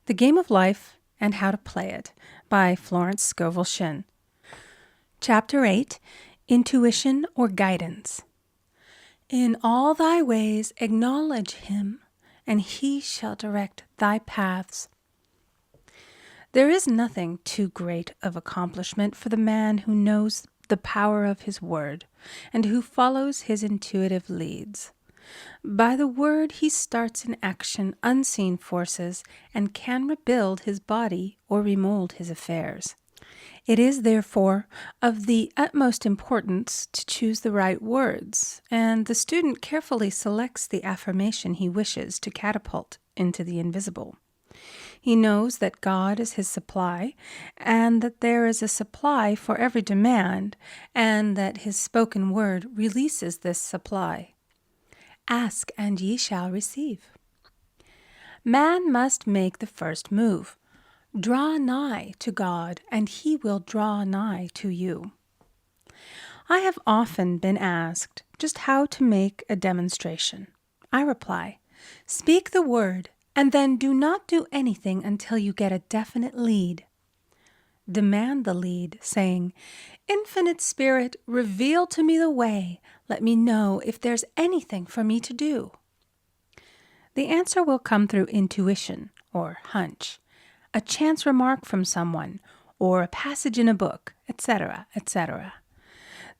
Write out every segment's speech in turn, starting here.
The Game of Life and How to Play It by Florence Scovel Shinn. Chapter 8, Intuition or Guidance. In all thy ways acknowledge him, and he shall direct thy paths. There is nothing too great of accomplishment for the man who knows the power of his word, and who follows his intuitive leads. By the word he starts in action unseen forces and can rebuild his body or remold his affairs. It is, therefore, of the utmost importance to choose the right words, and the student carefully selects the affirmation he wishes to catapult into the invisible. He knows that God is his supply, and that there is a supply for every demand, and that his spoken word releases this supply. Ask, and ye shall receive. Man must make the first move. Draw nigh to God, and he will draw nigh to you. I have often been asked just how to make a demonstration. I reply, speak the word, and then do not do anything until you get a definite lead. Demand the lead, saying, Infinite Spirit, reveal to me the way. Let me know if there's anything for me to do. The answer will come through intuition, or hunch, a chance remark from someone, or a passage in a book, etc., etc.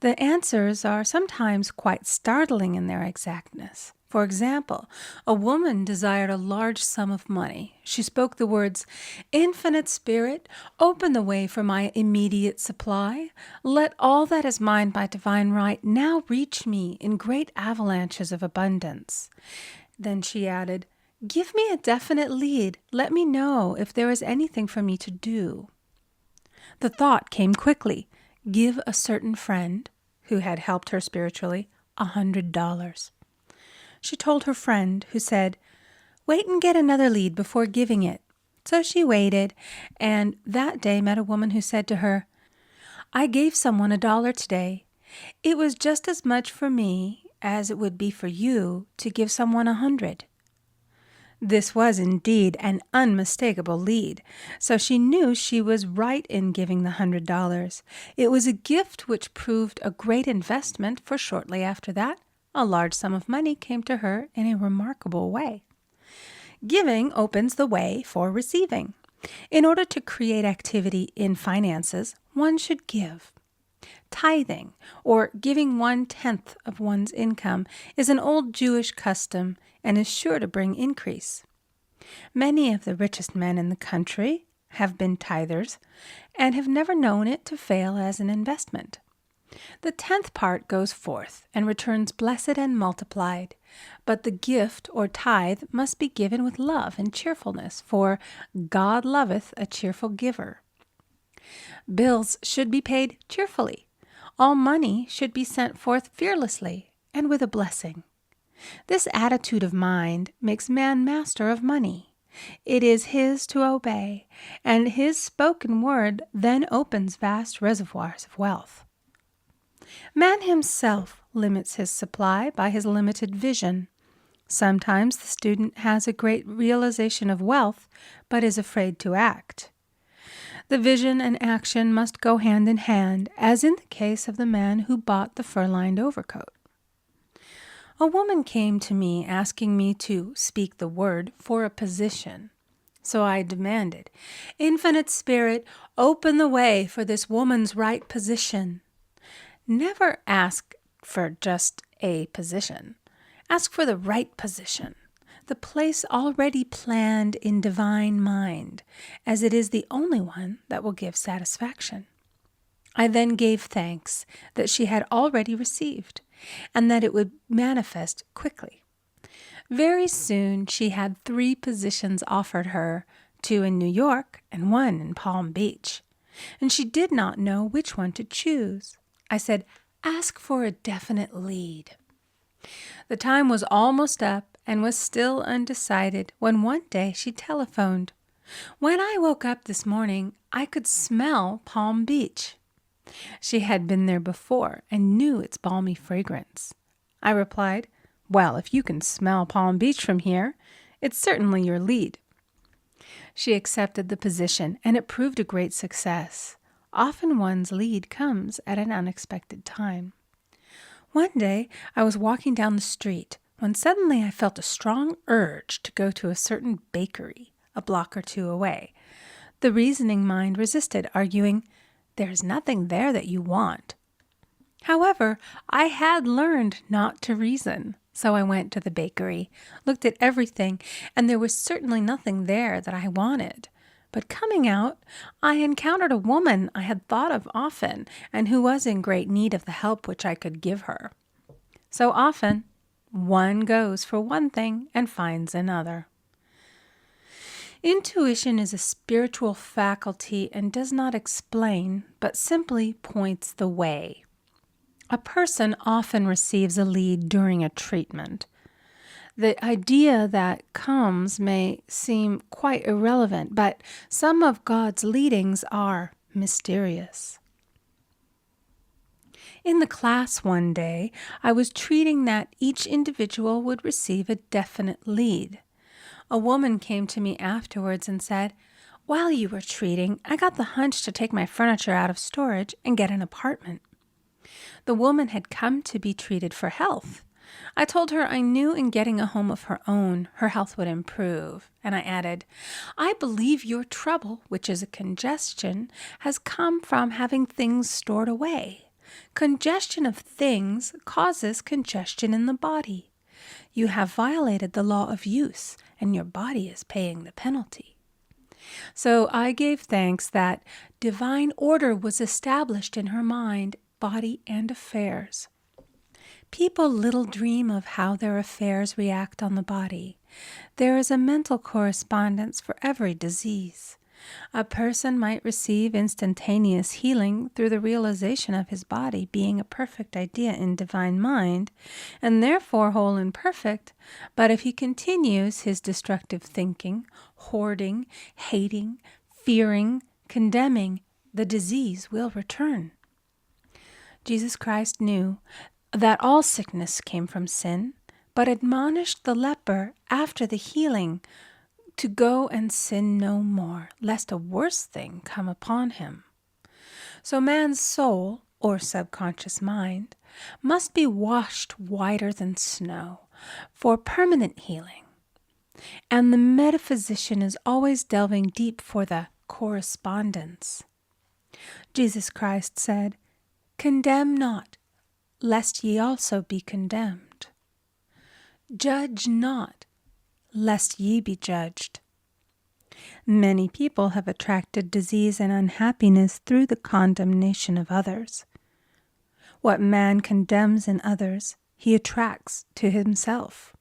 The answers are sometimes quite startling in their exactness. For example, a woman desired a large sum of money. She spoke the words, Infinite Spirit, open the way for my immediate supply. Let all that is mine by divine right now reach me in great avalanches of abundance. Then she added, give me a definite lead. Let me know if there is anything for me to do. The thought came quickly. Give a certain friend, who had helped her spiritually, $100. She told her friend, who said, wait and get another lead before giving it. So she waited, and that day met a woman who said to her, I gave someone $1 today. It was just as much for me as it would be for you to give someone 100. This was indeed an unmistakable lead, so she knew she was right in giving the $100. It was a gift which proved a great investment, for shortly after that, a large sum of money came to her in a remarkable way. Giving opens the way for receiving. In order to create activity in finances, one should give. Tithing, or giving 1/10 of one's income, is an old Jewish custom and is sure to bring increase. Many of the richest men in the country have been tithers and have never known it to fail as an investment. The 10th part goes forth and returns blessed and multiplied, but the gift or tithe must be given with love and cheerfulness, for God loveth a cheerful giver. Bills should be paid cheerfully. All money should be sent forth fearlessly and with a blessing. This attitude of mind makes man master of money. It is his to obey, and his spoken word then opens vast reservoirs of wealth. Man himself limits his supply by his limited vision. Sometimes the student has a great realization of wealth, but is afraid to act. The vision and action must go hand in hand, as in the case of the man who bought the fur-lined overcoat. A woman came to me asking me to speak the word for a position. So I demanded, Infinite Spirit, open the way for this woman's right position. Never ask for just a position. Ask for the right position, the place already planned in divine mind, as it is the only one that will give satisfaction. I then gave thanks that she had already received, and that it would manifest quickly. Very soon she had 3 positions offered her, 2 in New York and 1 in Palm Beach, and she did not know which one to choose. I said, ask for a definite lead. The time was almost up and was still undecided when one day she telephoned. When I woke up this morning, I could smell Palm Beach. She had been there before and knew its balmy fragrance. I replied, well, if you can smell Palm Beach from here, it's certainly your lead. She accepted the position, and it proved a great success. Often one's lead comes at an unexpected time. One day, I was walking down the street when suddenly I felt a strong urge to go to a certain bakery a block or two away. The reasoning mind resisted, arguing, "There's nothing there that you want." However, I had learned not to reason, so I went to the bakery, looked at everything, and there was certainly nothing there that I wanted. But coming out, I encountered a woman I had thought of often and who was in great need of the help which I could give her. So often, one goes for one thing and finds another. Intuition is a spiritual faculty and does not explain, but simply points the way. A person often receives a lead during a treatment. The idea that comes may seem quite irrelevant, but some of God's leadings are mysterious. In the class one day, I was treating that each individual would receive a definite lead. A woman came to me afterwards and said, "While you were treating, I got the hunch to take my furniture out of storage and get an apartment." The woman had come to be treated for health. I told her I knew in getting a home of her own, her health would improve. And I added, "I believe your trouble, which is a congestion, has come from having things stored away. Congestion of things causes congestion in the body. You have violated the law of use, and your body is paying the penalty." So I gave thanks that divine order was established in her mind, body, and affairs. People little dream of how their affairs react on the body. There is a mental correspondence for every disease. A person might receive instantaneous healing through the realization of his body being a perfect idea in divine mind, and therefore whole and perfect, but if he continues his destructive thinking, hoarding, hating, fearing, condemning, the disease will return. Jesus Christ knew that all sickness came from sin, but admonished the leper after the healing to go and sin no more, lest a worse thing come upon him. So man's soul, or subconscious mind, must be washed whiter than snow for permanent healing. And the metaphysician is always delving deep for the correspondence. Jesus Christ said, "Condemn not, lest ye also be condemned. Judge not, lest ye be judged." Many people have attracted disease and unhappiness through the condemnation of others. What man condemns in others, he attracts to himself.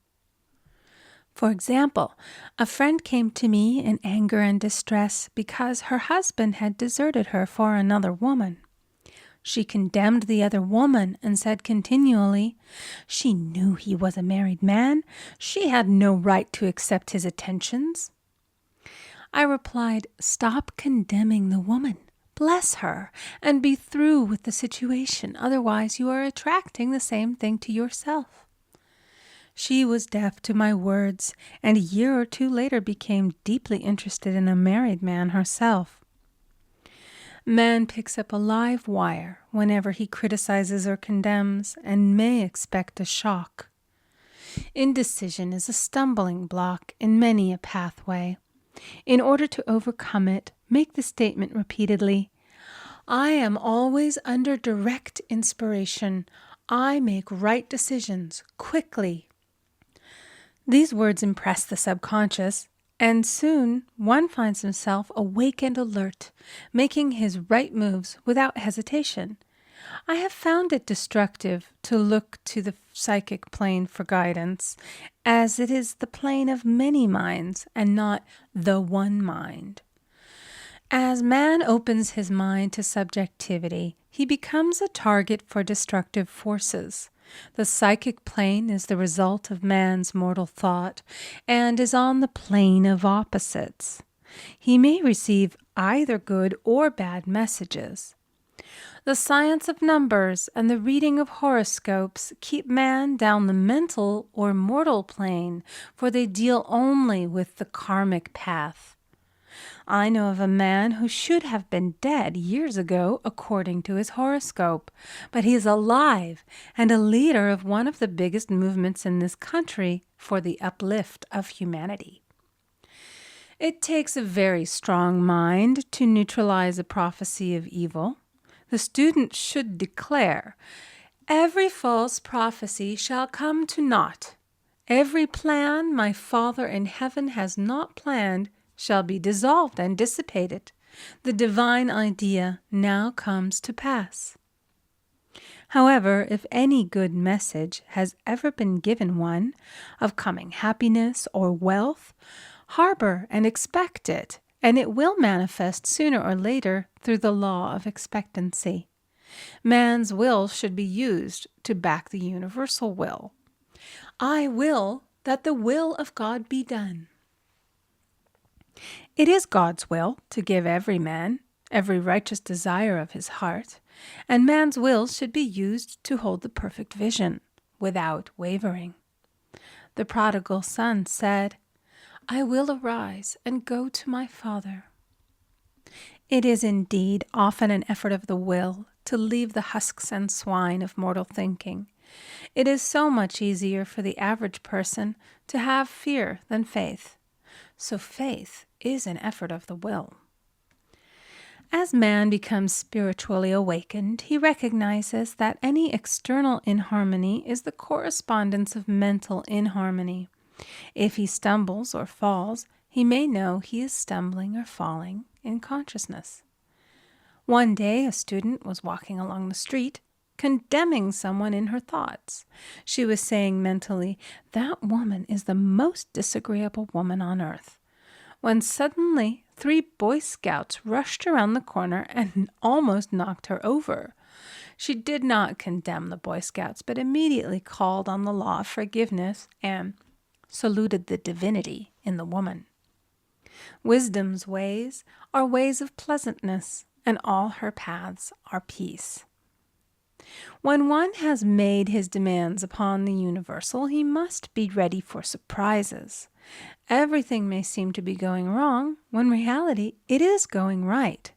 For example, a friend came to me in anger and distress because her husband had deserted her for another woman. She condemned the other woman and said continually, she knew he was a married man. She had no right to accept his attentions. I replied, "Stop condemning the woman. Bless her and be through with the situation. Otherwise, you are attracting the same thing to yourself." She was deaf to my words, and a year or two later became deeply interested in a married man herself. Man picks up a live wire whenever he criticizes or condemns and may expect a shock. Indecision is a stumbling block in many a pathway. In order to overcome it, make the statement repeatedly, "I am always under direct inspiration. I make right decisions quickly." These words impress the subconscious, and soon one finds himself awake and alert, making his right moves without hesitation. I have found it destructive to look to the psychic plane for guidance, as it is the plane of many minds and not the one mind. As man opens his mind to subjectivity, he becomes a target for destructive forces. The psychic plane is the result of man's mortal thought and is on the plane of opposites. He may receive either good or bad messages. The science of numbers and the reading of horoscopes keep man down the mental or mortal plane, for they deal only with the karmic path. I know of a man who should have been dead years ago according to his horoscope, but he is alive and a leader of one of the biggest movements in this country for the uplift of humanity. It takes a very strong mind to neutralize a prophecy of evil. The student should declare, "Every false prophecy shall come to naught. Every plan my Father in heaven has not planned shall be dissolved and dissipated. The divine idea now comes to pass." However, if any good message has ever been given one of coming happiness or wealth, harbor and expect it, and it will manifest sooner or later through the law of expectancy. Man's will should be used to back the universal will. I will that the will of God be done. It is God's will to give every man every righteous desire of his heart, and man's will should be used to hold the perfect vision without wavering. The prodigal son said, "I will arise and go to my father." It is indeed often an effort of the will to leave the husks and swine of mortal thinking. It is so much easier for the average person to have fear than faith. So faith is an effort of the will. As man becomes spiritually awakened, he recognizes that any external inharmony is the correspondence of mental inharmony. If he stumbles or falls, he may know he is stumbling or falling in consciousness. One day, a student was walking along the street, condemning someone in her thoughts. She was saying mentally, "That woman is the most disagreeable woman on earth," when suddenly 3 Boy Scouts rushed around the corner and almost knocked her over. She did not condemn the Boy Scouts, but immediately called on the law of forgiveness and saluted the divinity in the woman. Wisdom's ways are ways of pleasantness, and all her paths are peace. When one has made his demands upon the universal, he must be ready for surprises. Everything may seem to be going wrong, when in reality it is going right.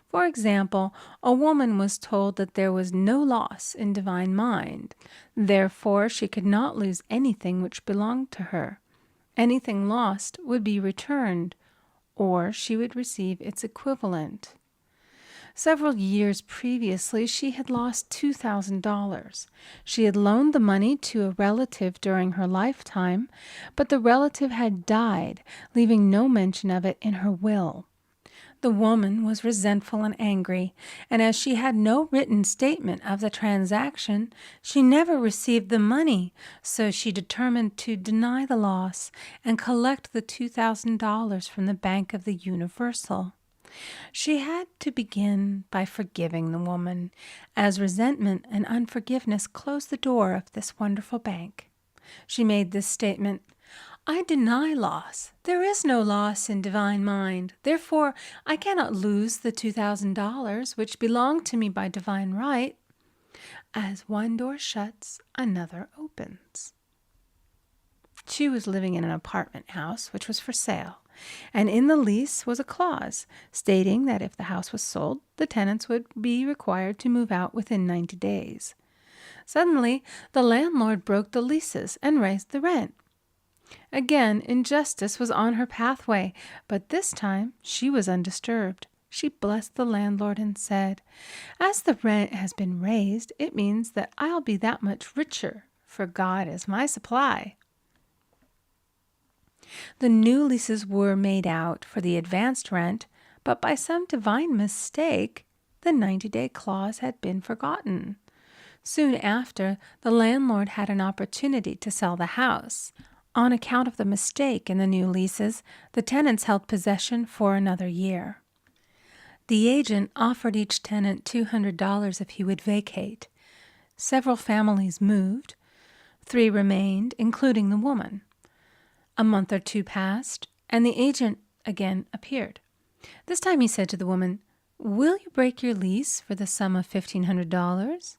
For example, a woman was told that there was no loss in divine mind. Therefore, she could not lose anything which belonged to her. Anything lost would be returned, or she would receive its equivalent. Several years previously, she had lost $2,000. She had loaned the money to a relative during her lifetime, but the relative had died, leaving no mention of it in her will. The woman was resentful and angry, and as she had no written statement of the transaction, she never received the money, so she determined to deny the loss and collect the $2,000 from the Bank of the Universal. She had to begin by forgiving the woman, as resentment and unforgiveness closed the door of this wonderful bank. She made this statement, "I deny loss. There is no loss in divine mind. Therefore, I cannot lose the $2,000 which belong to me by divine right. As one door shuts, another opens." She was living in an apartment house which was for sale, and in the lease was a clause stating that if the house was sold, the tenants would be required to move out within 90 days. Suddenly, the landlord broke the leases and raised the rent. Again, injustice was on her pathway, but this time she was undisturbed. She blessed the landlord and said, "As the rent has been raised, it means that I'll be that much richer, for God is my supply." The new leases were made out for the advanced rent, but by some divine mistake, the 90-day clause had been forgotten. Soon after, the landlord had an opportunity to sell the house. On account of the mistake in the new leases, the tenants held possession for another year. The agent offered each tenant $200 if he would vacate. Several families moved. 3 remained, including the woman. A month or 2 passed, and the agent again appeared. This time he said to the woman, "Will you break your lease for the sum of $1,500?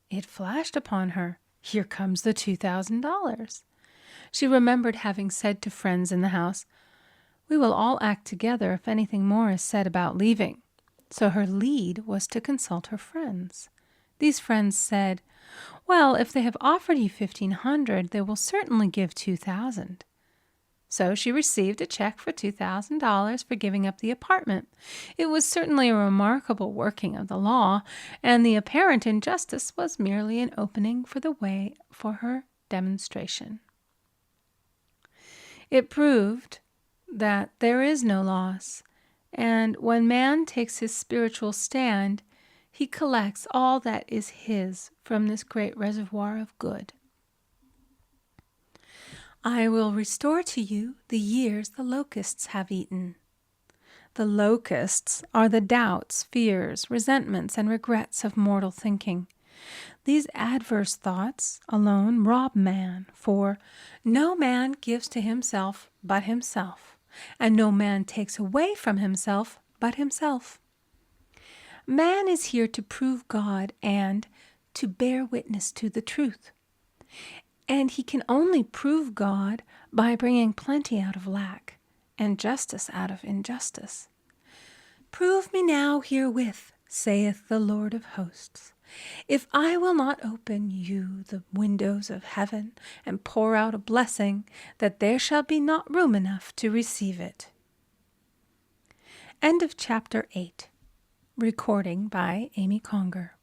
It flashed upon her, here comes the $2,000. She remembered having said to friends in the house, We will all act together if anything more is said about leaving. So her lead was to consult her friends. These friends said, well, if they have offered you $1,500, they will certainly give $2,000. So she received a check for $2,000 for giving up the apartment. It was certainly a remarkable working of the law, and the apparent injustice was merely an opening for the way for her demonstration. It proved that there is no loss, and when man takes his spiritual stand, he collects all that is his from this great reservoir of good. I will restore to you the years the locusts have eaten. The locusts are the doubts, fears, resentments, and regrets of mortal thinking. These adverse thoughts alone rob man, for no man gives to himself but himself, and no man takes away from himself but himself. Man is here to prove God and to bear witness to the truth. And he can only prove God by bringing plenty out of lack and justice out of injustice. Prove me now herewith, saith the Lord of hosts, if I will not open you the windows of heaven and pour out a blessing, that there shall be not room enough to receive it. End of chapter 8. Recording by Amy Conger.